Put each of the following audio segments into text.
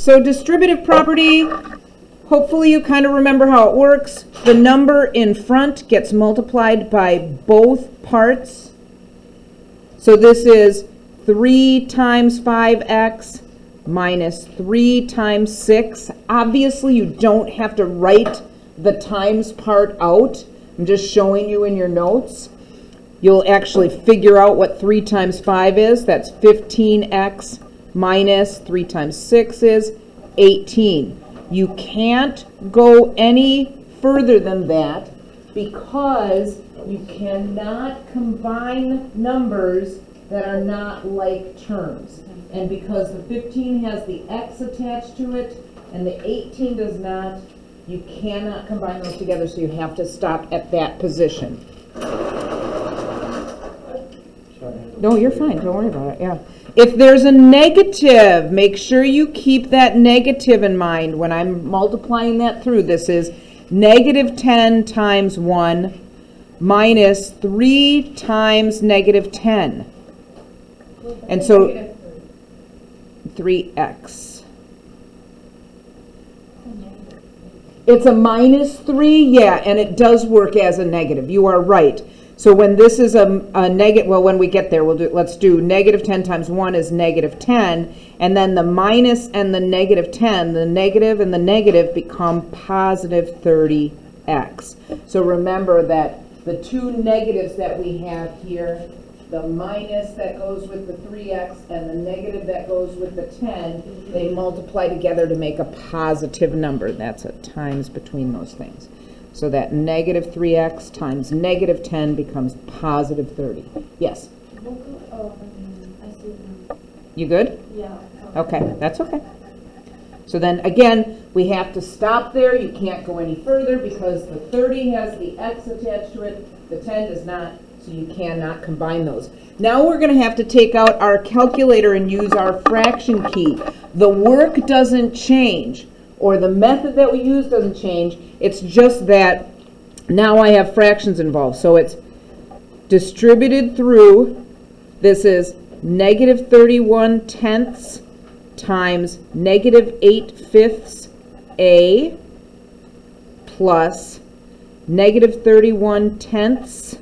So distributive property, hopefully you kind of remember how it works. The number in front gets multiplied by both parts. So this is 3 times 5x minus 3 times 6. Obviously, you don't have to write the times part out. I'm just showing you in your notes. You'll actually figure out what 3 times 5 is. That's 15x minus 3 times 6 is 18. You can't go any further than that because you cannot combine numbers that are not like terms. And because the 15 has the x attached to it and the 18 does not, you cannot combine those together, so you have to stop at that position. No, you're fine. Don't worry about it. Yeah. If there's a negative, make sure you keep that negative in mind when I'm multiplying that through. This is negative 10 times 1 minus 3 times negative 10. And so 3x. It's a minus 3, yeah, and it does work as a negative. You are right. So when this is a negative, well, when we get there, let's do negative 10 times 1 is negative 10, and then the minus and the negative 10, the negative and the negative become positive 30x. So remember that the two negatives that we have here, the minus that goes with the 3x and the negative that goes with the 10, they multiply together to make a positive number. That's a times between those things. So that negative 3x times negative 10 becomes positive 30. Yes? Oh, I see it now. You good? Yeah. Okay, that's okay. So then again, we have to stop there. You can't go any further because the 30 has the x attached to it, the 10 does not, so you cannot combine those. Now we're going to have to take out our calculator and use our fraction key. The work doesn't change, or the method that we use doesn't change. It's just that now I have fractions involved. So it's distributed through, this is negative 31 tenths times negative 8 fifths a plus negative 31 tenths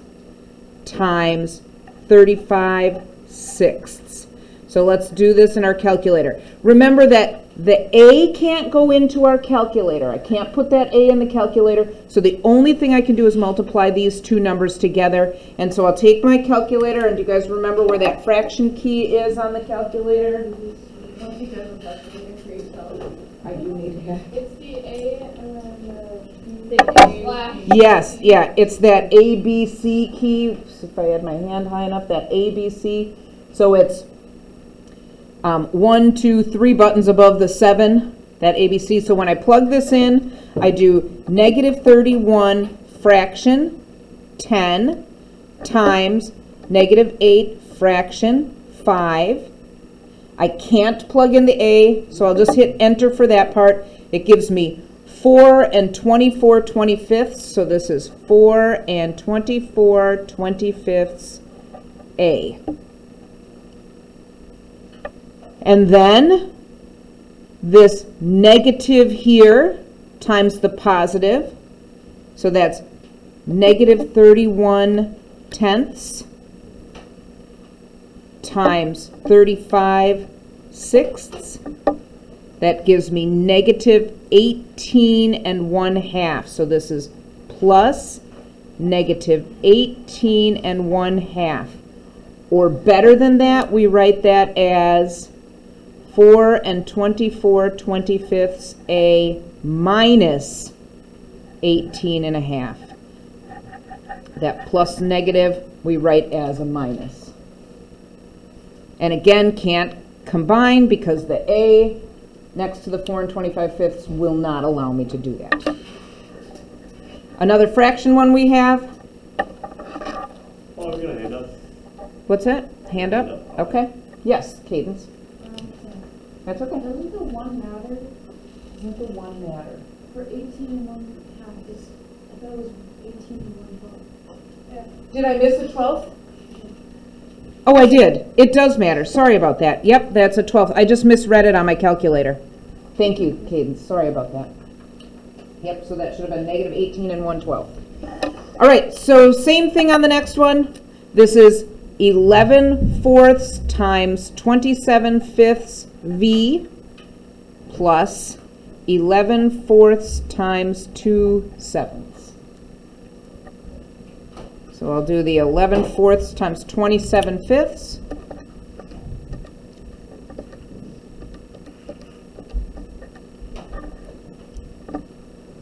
times 35 sixths. So let's do this in our calculator. Remember that the a can't go into our calculator. I can't put that a in the calculator, so the only thing I can do is multiply these two numbers together. And so I'll take my calculator, and do you guys remember where that fraction key is on the calculator? I do need to have. It's the A and then the slash. Yes, yeah, it's that ABC key. If I had my hand high enough, that ABC. So it's 1, 2, 3 buttons above the 7, that ABC. So when I plug this in, I do negative 31 fraction 10 times negative 8 fraction 5. I can't plug in the A, so I'll just hit enter for that part. It gives me 4 and 24 25ths, so this is 4 and 24 25ths A. And then this negative here times the positive, so that's negative 31 tenths times 35 sixths. That gives me negative 18 and 1/2. So this is plus negative 18 and 1/2. Or better than that, we write that as 4 and 24 25ths A minus 18 and 1/2. That plus negative we write as a minus. And again, can't combine because the A next to the 4 and 25ths will not allow me to do that. Another fraction one we have. Oh, we got a hand up. What's that? Hand up? Okay. Yes, Cadence. That's okay. Doesn't the 1 matter? Doesn't the 1 matter? For 18 and 1/2 is, I thought it was 18 and 1/12. Yeah. Did I miss a 12th? Oh, I did. It does matter. Sorry about that. Yep, that's a 12th. I just misread it on my calculator. Thank you, Cadence, sorry about that. Yep, so that should have been negative 18 and 1/12. All right, so same thing on the next one. This is 11/4 times 27/5 V plus 11/4 times 2/7. So I'll do the 11/4 times 27/5.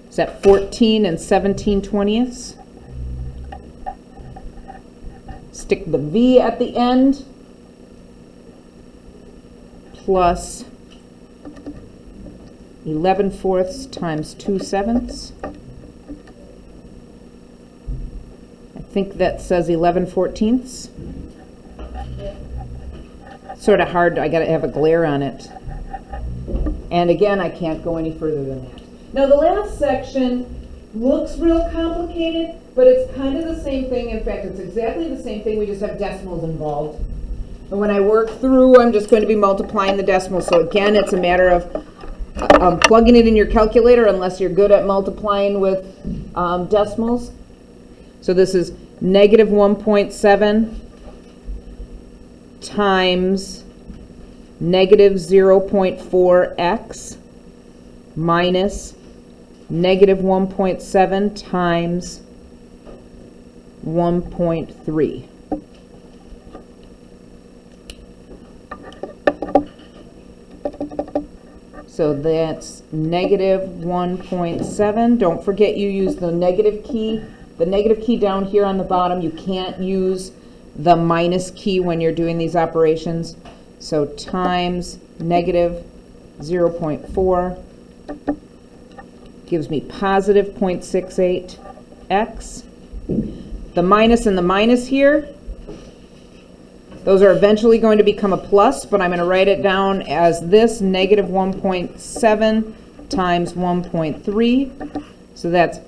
Is that 14 and 17/20? Stick the V at the end, plus 11/4 times 2/7. I think that says 11/14. Sort of hard, I gotta have a glare on it. And again, I can't go any further than that. Now the last section looks real complicated, but it's kind of the same thing. In fact, it's exactly the same thing, we just have decimals involved. And when I work through, I'm just going to be multiplying the decimals. So again, it's a matter of plugging it in your calculator unless you're good at multiplying with decimals. So this is negative 1.7 times negative 0.4x minus negative 1.7 times 1.3. So that's negative 1.7. Don't forget you use the negative key. The negative key down here on the bottom, you can't use the minus key when you're doing these operations. So times negative 0.4 gives me positive 0.68x. The minus and the minus here, those are eventually going to become a plus, but I'm going to write it down as this, negative 1.7 times 1.3. So that's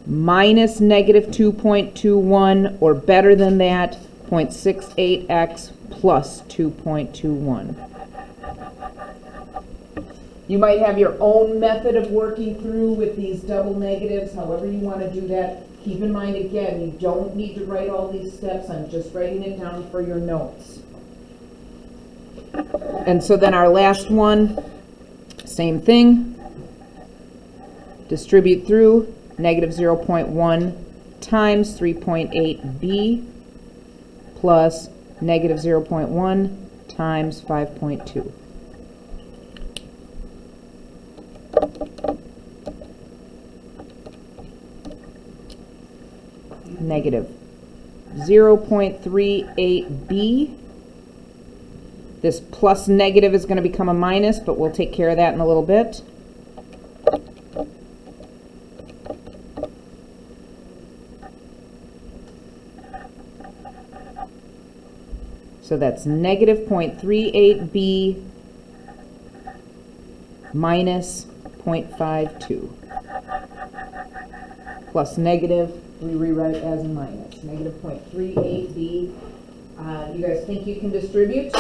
minus negative 2.21, or better than that, 0.68x plus 2.21. You might have your own method of working through with these double negatives, however you want to do that. Keep in mind, again, you don't need to write all these steps. I'm just writing it down for your notes. And so then our last one, same thing. Distribute through, negative 0.1 times 3.8b plus negative 0.1 times 5.2. Negative 0.38b. This plus negative is going to become a minus, but we'll take care of that in a little bit. So that's negative 0.38b minus 0.52. Plus negative, we rewrite as a minus. Negative 0.38b. You guys think you can distribute?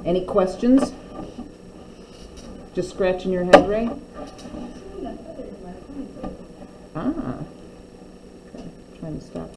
Any questions? Just scratching your head, Ray? Ah. Okay. Trying to stop.